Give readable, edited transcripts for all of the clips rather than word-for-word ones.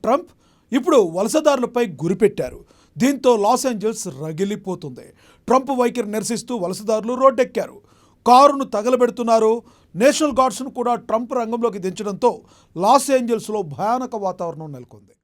Trump ఇప్పుడు వలసదారులపై గురిపెట్టారు. దీంతో Los Angeles రగిలిపోతుంది. Trump వైఖరి నిరసిస్తూ వలసదారులు రోడ్డెక్కారు, కారును తగలబెడుతున్నారు. నేషనల్ గార్డ్స్ను కూడా ట్రంప్ రంగంలోకి దించడంతో లాస్ ఏంజల్స్లో భయానక వాతావరణం నెలకొంది.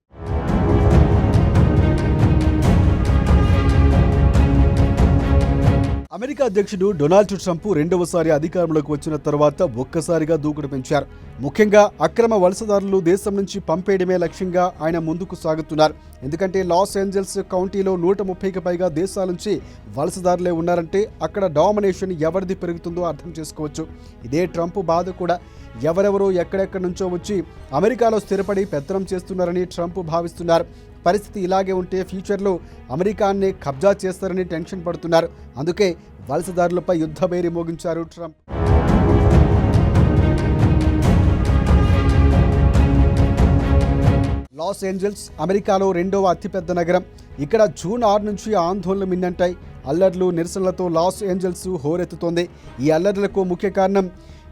అమెరికా అధ్యక్షుడు డొనాల్డ్ ట్రంప్ రెండవసారి అధికారంలోకి వచ్చిన తర్వాత ఒక్కసారిగా దూకుడు పెంచారు. ముఖ్యంగా అక్రమ వలసదారులు దేశం నుంచి పంపేయడమే లక్ష్యంగా ఆయన ముందుకు సాగుతున్నారు. ఎందుకంటే లాస్ ఏంజల్స్ కౌంటీలో 130కి పైగా దేశాల నుంచి వలసదారులే ఉన్నారంటే అక్కడ డామినేషన్ ఎవరిది పెరుగుతుందో అర్థం చేసుకోవచ్చు. ఇదే ట్రంప్ బాధ కూడా. ఎవరెవరో ఎక్కడెక్కడి నుంచో వచ్చి అమెరికాలో స్థిరపడి పెత్తనం చేస్తున్నారని ట్రంప్ భావిస్తున్నారు. పరిస్థితి ఇలాగే ఉంటే ఫ్యూచర్లో అమెరికాన్నే కబ్జా చేస్తారని టెన్షన్ పడుతున్నారు. అందుకే వలసదారులపై యుద్ధ బేరీ మోగించారు ట్రంప్. లాస్ ఏంజల్స్ అమెరికాలో రెండవ అతిపెద్ద నగరం. ఇక్కడ జూన్ 6 నుంచి ఆందోళనలు మిన్నంటాయి. అల్లర్లు, నిరసనలతో లాస్ ఏంజల్స్ హోరెత్తుతోంది. ఈ అల్లర్లకు ముఖ్య కారణం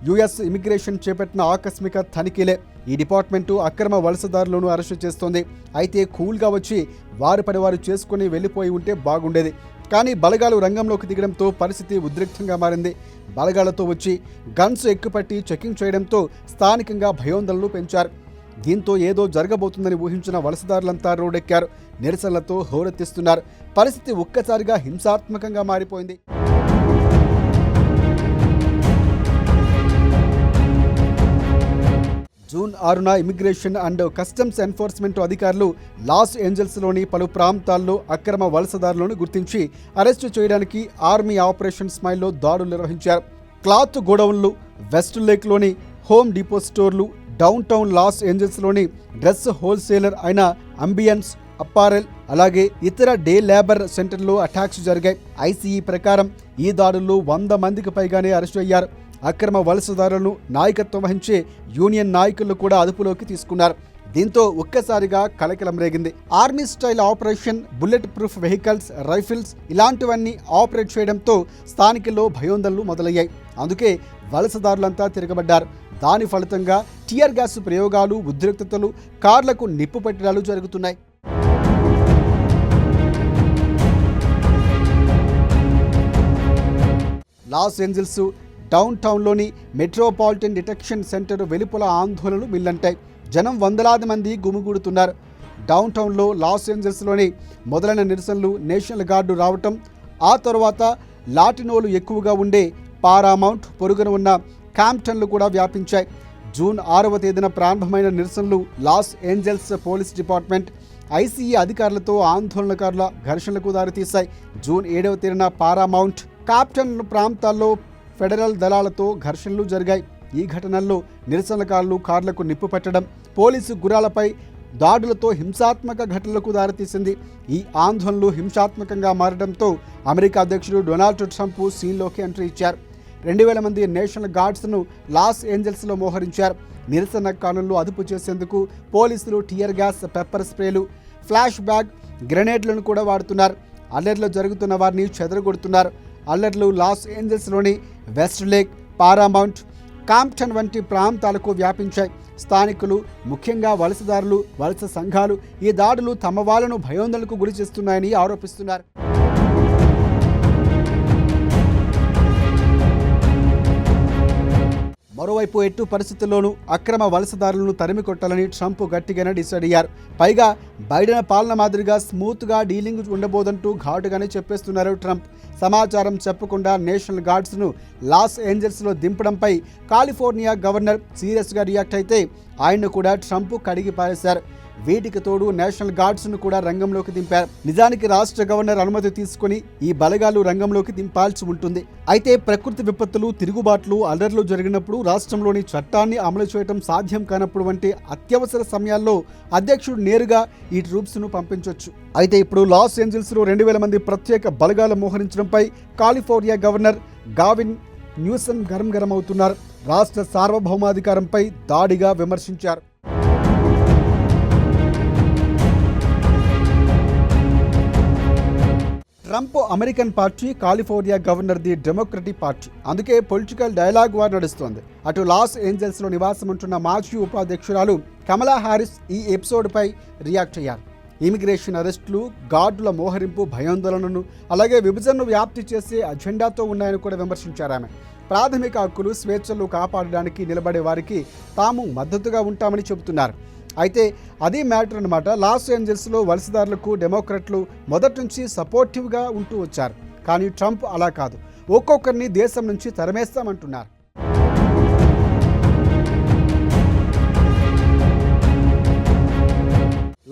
యుఎస్ ఇమిగ్రేషన్ చేపట్టిన ఆకస్మిక తనిఖీలే. ఈ డిపార్ట్మెంటు అక్రమ వలసదారులను అరెస్టు చేస్తోంది. అయితే కూల్గా వచ్చి వారి పని వారు చేసుకుని వెళ్ళిపోయి ఉంటే బాగుండేది. కానీ బలగాలు రంగంలోకి దిగడంతో పరిస్థితి ఉద్రిక్తంగా మారింది. బలగాలతో వచ్చి గన్స్ ఎక్కుపట్టి చెకింగ్ చేయడంతో స్థానికంగా భయోందనలు పెంచారు. దీంతో ఏదో జరగబోతుందని ఊహించిన వలసదారులంతా రోడ్డెక్కారు, నిరసనలతో హోరెత్తిస్తున్నారు. పరిస్థితి ఒక్కసారిగా హింసాత్మకంగా మారిపోయింది. జూన్ 6న ఇమిగ్రేషన్ అండ్ కస్టమ్స్ ఎన్ఫోర్స్మెంట్ అధికారులు లాస్ ఏంజల్స్లోని పలు ప్రాంతాల్లో అక్రమ వలసదారులను గుర్తించి అరెస్టు చేయడానికి ఆర్మీ ఆపరేషన్ స్మైల్లో దాడులు నిర్వహించారు. క్లాత్ గోడౌన్లు, వెస్ట్ లేక్లోని హోమ్ డిపో స్టోర్లు, డౌన్ టౌన్ లాస్ ఏంజల్స్లోని డ్రెస్ హోల్సేలర్ అయిన అంబియన్స్ అప్పారెల్, అలాగే ఇతర డే లేబర్ సెంటర్లో అటాక్స్ జరిగాయి. ఐసీఈ ప్రకారం ఈ దాడుల్లో 100 మందికి పైగానే అరెస్టు అయ్యారు. అక్రమ వలసదారులను నాయకత్వం వహించే యూనియన్ నాయకులను కూడా అదుపులోకి తీసుకున్నారు. దీంతో ఒక్కసారిగా కలకలం రేగింది. Army style operation, bullet proof vehicles, rifles ఇలాంటివన్నీ ఆపరేట్ చేయడంతో స్థానికుల్లో భయోందనలు మొదలయ్యాయి. అందుకే వలసదారులంతా తిరగబడ్డారు. దాని ఫలితంగా టియర్ గ్యాస్ ప్రయోగాలు, ఉద్రిక్తతలు, కార్లకు నిప్పు పెట్టడాలు జరుగుతున్నాయి. లాస్ ఏంజల్స్ డౌన్ టౌన్లోని మెట్రోపాలిటన్ డిటెక్షన్ సెంటర్ వెలుపల ఆందోళనలు మిల్లంటాయి. జనం వందలాది మంది గుమిగూడుతున్నారు. డౌన్ టౌన్లో లాస్ ఏంజల్స్లోని మొదలైన నిరసనలు నేషనల్ గార్డు రావటం, ఆ తర్వాత లాటినోలు ఎక్కువగా ఉండే పారామౌంట్ పొరుగున ఉన్న క్యాంప్టన్లు కూడా వ్యాపించాయి. జూన్ 6వ తేదీన ప్రారంభమైన నిరసనలు Los Angeles police department, ICE అధికారులతో ఆందోళనకారుల ఘర్షణలకు దారితీశాయి. జూన్ 7వ తేదీన పారామౌంట్, క్యాప్టన్ ప్రాంతాల్లో ఫెడరల్ దళాలతో ఘర్షణలు జరిగాయి. ఈ ఘటనల్లో నిరసనకారులు కార్లకు నిప్పు పెట్టడం, పోలీసు గుర్రాలపై దాడులతో హింసాత్మక ఘటనలకు దారితీసింది. ఈ ఆందోళనలు హింసాత్మకంగా మారడంతో అమెరికా అధ్యక్షుడు డొనాల్డ్ ట్రంప్ సీన్లోకి ఎంట్రీ ఇచ్చారు. 2000 మంది నేషనల్ గార్డ్స్ను లాస్ ఏంజల్స్లో మోహరించారు. నిరసనకారులను అదుపు చేసేందుకు పోలీసులు టియర్ గ్యాస్, పెప్పర్ స్ప్రేలు, ఫ్లాష్ బ్యాగ్, గ్రెనేడ్లను కూడా వాడుతున్నారు. అల్లర్లు జరుగుతున్న వారిని చెదరగొడుతున్నారు. అల్లర్లు లాస్ ఏంజల్స్లోని వెస్ట్ లేక్, పారామౌంట్, కాంప్టన్ వంటి ప్రాంతాలకు వ్యాపించాయి. స్థానికులు, ముఖ్యంగా వలసదారులు, వలస సంఘాలు ఈ దాడులు తమ వాళ్ళను భయోందనలకు గురి చేస్తున్నాయని ఆరోపిస్తున్నారు. మరోవైపు ఎట్టు పరిస్థితుల్లోనూ అక్రమ వలసదారులను తరిమి కొట్టాలని ట్రంప్ గట్టిగానే డిసైడ్ అయ్యారు. పైగా బైడెన్ పాలన మాదిరిగా స్మూత్గా డీలింగ్ ఉండబోదంటూ ఘాటుగానే చెప్పేస్తున్నారు ట్రంప్. సమాచారం చెప్పకుండా నేషనల్ గార్డ్స్ను లాస్ ఏంజల్స్లో దింపడంపై కాలిఫోర్నియా గవర్నర్ సీరియస్గా రియాక్ట్ అయితే ఆయన్ను కూడా ట్రంప్ కడిగి పారేశారు. వీటికి తోడు నేషనల్ గార్డ్స్ను కూడా రంగంలోకి దింపారు. నిజానికి రాష్ట్ర గవర్నర్ అనుమతి తీసుకుని ఈ బలగాలు రంగంలోకి దింపాల్సి ఉంటుంది. అయితే ప్రకృతి విపత్తులు, తిరుగుబాట్లు, అల్లర్లు జరిగినప్పుడు రాష్ట్రంలోని చట్టాన్ని అమలు చేయడం సాధ్యం కానప్పుడు వంటి అత్యవసర సమయాల్లో అధ్యక్షుడు నేరుగా ఈ ట్రూప్స్ను పంపించవచ్చు. అయితే ఇప్పుడు లాస్ ఏంజల్స్లో 2000 మంది ప్రత్యేక బలగాలు మోహరించడంపై కాలిఫోర్నియా గవర్నర్ గావిన్ న్యూసమ్ గరం అవుతున్నారు. రాష్ట్ర సార్వభౌమాధికారంపై దాడిగా విమర్శించారు. Trump American party, California governor the democratic party. అందుకే పొలిటికల్ డైలాగ్ వార్ నడుస్తోంది. అటు లాస్ ఏంజల్స్లో నివాసం ఉంటున్న మాజీ ఉపాధ్యక్షురాలు కమలా హారిస్ ఈ ఎపిసోడ్పై రియాక్ట్ అయ్యారు. ఇమిగ్రేషన్ అరెస్టులు, గార్డుల మోహరింపు, భయాందోళనను, అలాగే విభజనను వ్యాప్తి చేసే అజెండాతో ఉన్నాయని కూడా విమర్శించారు ఆమె. ప్రాథమిక హక్కులు, స్వేచ్ఛలు కాపాడడానికి నిలబడే వారికి తాము మద్దతుగా ఉంటామని చెబుతున్నారు. అయితే అదే మ్యాటర్ అన్నమాట. లాస్ ఏంజల్స్లో వలసదారులకు డెమోక్రాట్లు మొదటి నుంచి సపోర్టివ్గా ఉంటూ వచ్చారు. కానీ ట్రంప్ అలా కాదు, ఒక్కొక్కరిని దేశం నుంచి తరిమేస్తామంటున్నారు.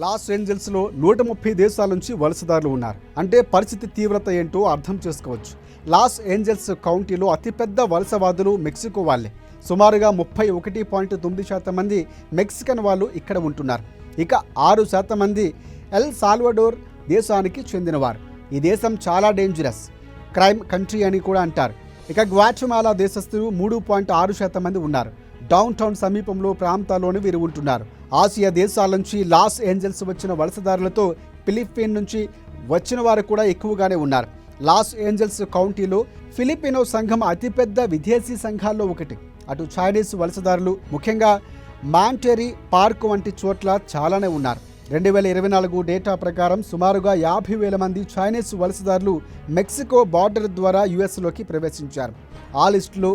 లాస్ ఏంజల్స్లో 130 దేశాల నుంచి వలసదారులు ఉన్నారు. అంటే పరిస్థితి తీవ్రత ఏంటో అర్థం చేసుకోవచ్చు. లాస్ ఏంజల్స్ కౌంటీలో అతిపెద్ద వలసవాదులు మెక్సికో వాళ్ళే. సుమారుగా 31.9% మంది మెక్సికన్ వాళ్ళు ఇక్కడ ఉంటున్నారు. ఇక 6% మంది ఎల్ సాల్వడోర్ దేశానికి చెందినవారు. ఈ దేశం చాలా డేంజరస్ క్రైమ్ కంట్రీ అని కూడా అంటారు. ఇక గ్వాటమాలా దేశస్థులు 3.6% మంది ఉన్నారు. డౌన్ టౌన్ సమీపంలో ప్రాంతాల్లోనే వీరు ఉంటున్నారు. ఆసియా దేశాల నుంచి లాస్ ఏంజల్స్ వచ్చిన వలసదారులతో ఫిలిప్పీన్ నుంచి వచ్చిన వారు కూడా ఎక్కువగానే ఉన్నారు. లాస్ ఏంజల్స్ కౌంటీలో ఫిలిపినో సంఘం అతిపెద్ద విదేశీ సంఘాల్లో ఒకటి. అటు చైనీస్ వలసదారులు ముఖ్యంగా మాంటెరీ పార్క్ వంటి చోట్ల చాలానే ఉన్నారు. 2024 డేటా ప్రకారం సుమారుగా 50,000 మంది చైనీస్ వలసదారులు మెక్సికో బార్డర్ ద్వారా యుఎస్లోకి ప్రవేశించారు. ఆ లిస్టులో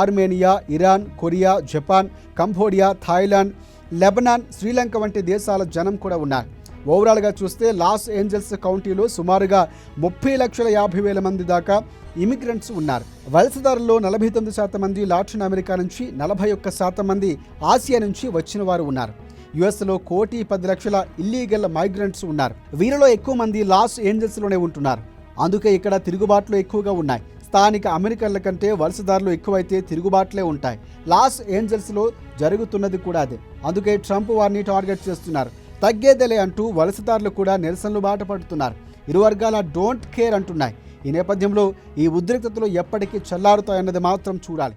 Armenia, Iran, Korea, Japan, Cambodia, Thailand, Lebanon, Sri Lanka వంటి దేశాల జనం కూడా ఉన్నారు. ఓవరాల్గా చూస్తే లాస్ ఏంజల్స్ కౌంటీలో సుమారుగా 30,50,000 మంది దాకా ఇమిగ్రెంట్స్ ఉన్నారు. వలసదారుల్లో 49% మంది లాటిన్ అమెరికా నుంచి, 41% మంది ఆసియా నుంచి వచ్చిన వారు ఉన్నారు. యుఎస్లో 1,10,00,000 ఇల్లీగల్ మైగ్రెంట్స్ ఉన్నారు. వీరిలో ఎక్కువ మంది లాస్ ఏంజల్స్లోనే ఉంటున్నారు. అందుకే ఇక్కడ తిరుగుబాట్లు ఎక్కువగా ఉన్నాయి. స్థానిక అమెరికన్ల కంటే వలసదారులు ఎక్కువైతే తిరుగుబాట్లే ఉంటాయి. లాస్ ఏంజల్స్లో జరుగుతున్నది కూడా అదే. అందుకే ట్రంప్ వారిని టార్గెట్ చేస్తున్నారు. తగ్గేదేలే అంటూ వలసదారులు కూడా నిరసనలు బాట పడుతున్నారు. ఇరు వర్గాల డోంట్ కేర్ అంటున్నాయి. ఈ నేపథ్యంలో ఈ ఉద్రిక్తతలు ఎప్పటికీ చల్లారుతాయన్నది మాత్రం చూడాలి.